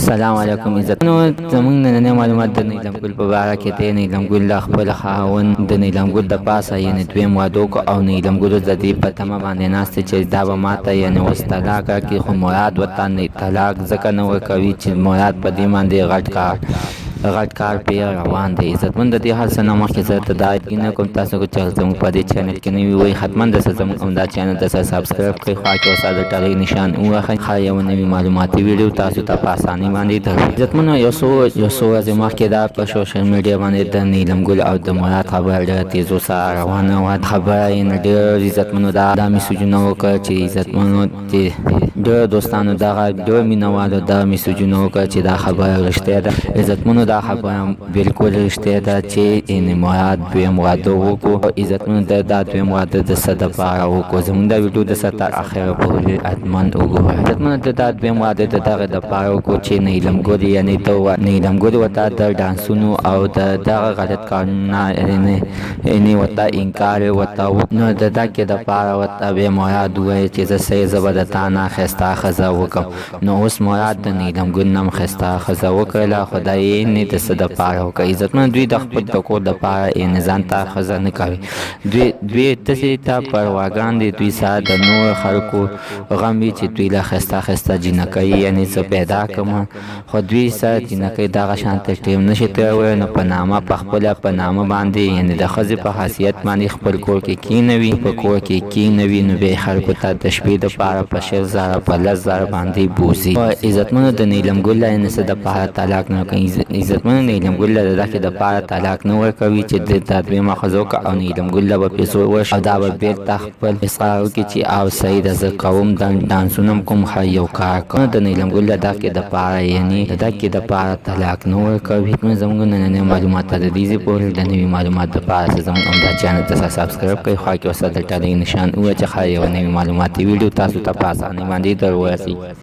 السلام علیکم عزتونو زمونږ نننۍ معلومات د نیلم ګل په باره کې دی. نیلم ګل له خپل خاوند د نیلم ګل د پاسه یعنې دویم واده وکړو او نیلم ګل د دې په تمه باندې ناست دی چې دا به ماته یعنې اوس طلاق راکړي، خو مراد ورته طلاق ځکه نه ورکوي چې مراد په دې باندې غټ کار پې روان دی. عزتمن د دې هر څه نه مخکې زه ته دا یقین کوم تاسو چې زموږ په دې چینل کې نوي وئ حتما درسره زموږ همدا چینل درسره سبسکرایب کړئ، خوا کې ورسره د ټلۍ نشان ووهئ، ښه یوه نوي معلوماتي ویډیو تاسو ته په اسانۍ باندې درځي. عزتمنو یو څو ورځې مخکې دا په سوشل میډیا باندې د نیلم ګل او د مراد خبره ډېره تیزو سره روانه وه. خبره یې ډېر عزتمنو دا میسجونه وکړه چې عزتمنو ډېر دوستانو دغه ډېر مینهوالو دا میسجونه وکړه چې دا خبره رښتیا ده. عزتمنو دا خبره بالکل رښتیا ده چې مراد دویم واده وکړو. عزتمنو دا دویم واده د څه دپاره وکړو، زموږ دا ویډیو د څه تر اخره پورې حتما وګورئ. عزتمنو دا دویم واده د دغه دپاره وکړو چې نیلم ګل یعنې نیلم ګل ورته د ډانسونو او د دغه غلط کارونه یعنې ورته انکار یې ورته نو د دغې دپاره ورته بیا مراد وویل چې زه صحیح زه به د تا نه ښایسته ښځه وکړم. نو اوس مراد د نیلم ګل نه هم ښایسته ښځه وکړله، خو دا یې نه د څه دپاره وکړه. عزتمنو دوی د خپل د کور دپاره یعنې ځان ته ښځه نه کوي، دوی داسې ته پرواګان دي، دوی سره د نورو خلکو غم وي چې دوی له ښایسته جینکۍ یعنې څه پیدا کړم، خو دوی سره جینکۍ دغه شانته ټیم نشي تېرولی. نو په نامه په خپله په نامه باندې یعنې د ښځې په حیثیت باندې خپل کور کې کښېنوي، په کور کې کښېنوي، نو بیا خلکو ته د شپې دپاره په 10,000 په 10,000 باندې بوځي. عزتمنو د نیلم ګل له یعنې څه دپاره طلاق نه ورکوي. عزتمنو نیلم ګل له دغې دپاره طلاق نه ورکوي چې دا دویمه ښځه وکړه او نیلم ګل له به پیسو وشي او دا به بېرته خپل اصرار وکړي چې او صحیح ده زه کوم ډانسونه هم کوم ښه یو کار کوم. د نیلم ګل له دغې دپاره یعنې د دغې دپاره طلاق نه ورکوي. زموږ نننۍ معلومات ته د دې ځای پورې د نوي معلومات دپاره زموږ همدا چینل ته سبسکرایب کړئ، خوا کې ورسره د ټلۍ نشان ووهئ چې ښه یوه نوي معلوماتي ویډیو تاسو ته په اسانۍ باندې در ورسي.